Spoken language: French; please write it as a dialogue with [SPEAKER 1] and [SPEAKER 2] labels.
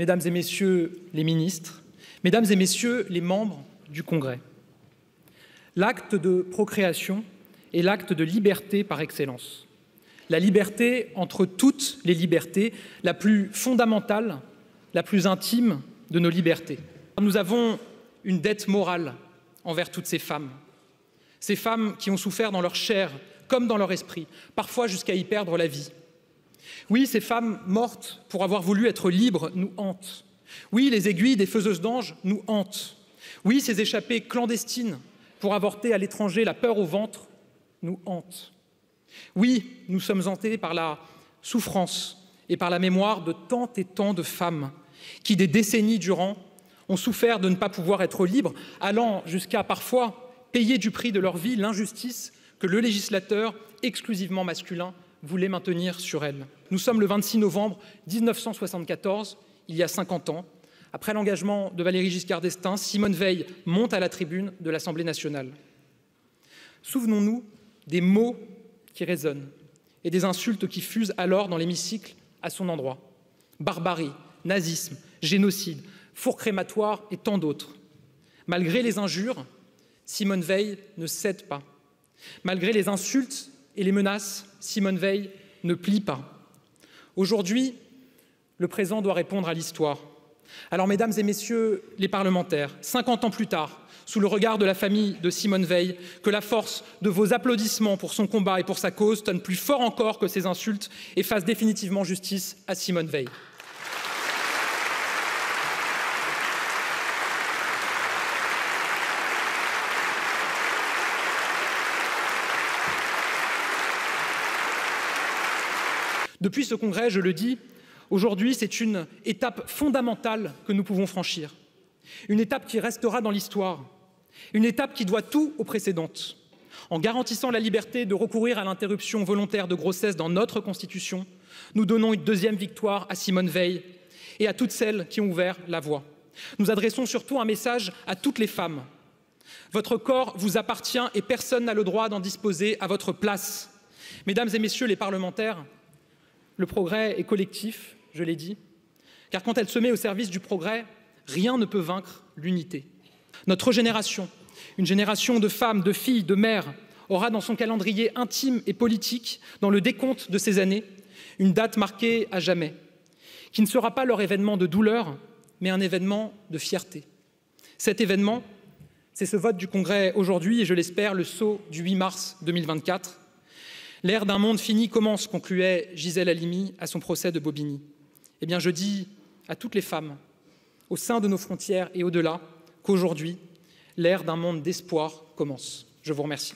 [SPEAKER 1] Mesdames et Messieurs les ministres, Mesdames et Messieurs les membres du Congrès, l'acte de procréation est l'acte de liberté par excellence. La liberté entre toutes les libertés, la plus fondamentale, la plus intime de nos libertés. Nous avons une dette morale envers toutes ces femmes qui ont souffert dans leur chair comme dans leur esprit, parfois jusqu'à y perdre la vie. Oui, ces femmes mortes pour avoir voulu être libres nous hantent. Oui, les aiguilles des faiseuses d'anges nous hantent. Oui, ces échappées clandestines pour avorter à l'étranger, la peur au ventre, nous hantent. Oui, nous sommes hantés par la souffrance et par la mémoire de tant et tant de femmes qui, des décennies durant, ont souffert de ne pas pouvoir être libres, allant jusqu'à parfois payer du prix de leur vie l'injustice que le législateur exclusivement masculin voulait maintenir sur elles. Nous sommes le 26 novembre 1974, il y a 50 ans. Après l'engagement de Valéry Giscard d'Estaing, Simone Veil monte à la tribune de l'Assemblée nationale. Souvenons-nous des mots qui résonnent et des insultes qui fusent alors dans l'hémicycle à son endroit. Barbarie, nazisme, génocide, four crématoire et tant d'autres. Malgré les injures, Simone Veil ne cède pas. Malgré les insultes et les menaces, Simone Veil ne plie pas. Aujourd'hui, le présent doit répondre à l'histoire. Alors, mesdames et messieurs les parlementaires, 50 ans plus tard, sous le regard de la famille de Simone Veil, que la force de vos applaudissements pour son combat et pour sa cause tonne plus fort encore que ces insultes et fasse définitivement justice à Simone Veil. Depuis ce congrès, je le dis, aujourd'hui, c'est une étape fondamentale que nous pouvons franchir. Une étape qui restera dans l'histoire. Une étape qui doit tout aux précédentes. En garantissant la liberté de recourir à l'interruption volontaire de grossesse dans notre Constitution, nous donnons une deuxième victoire à Simone Veil et à toutes celles qui ont ouvert la voie. Nous adressons surtout un message à toutes les femmes. Votre corps vous appartient et personne n'a le droit d'en disposer à votre place. Mesdames et messieurs les parlementaires, le progrès est collectif, je l'ai dit, car quand elle se met au service du progrès, rien ne peut vaincre l'unité. Notre génération, une génération de femmes, de filles, de mères, aura dans son calendrier intime et politique, dans le décompte de ces années, une date marquée à jamais, qui ne sera pas leur événement de douleur, mais un événement de fierté. Cet événement, c'est ce vote du Congrès aujourd'hui et je l'espère, le sceau du 8 mars 2024. L'ère d'un monde fini commence, concluait Gisèle Halimi à son procès de Bobigny. Eh bien, je dis à toutes les femmes, au sein de nos frontières et au-delà, qu'aujourd'hui, l'ère d'un monde d'espoir commence. Je vous remercie.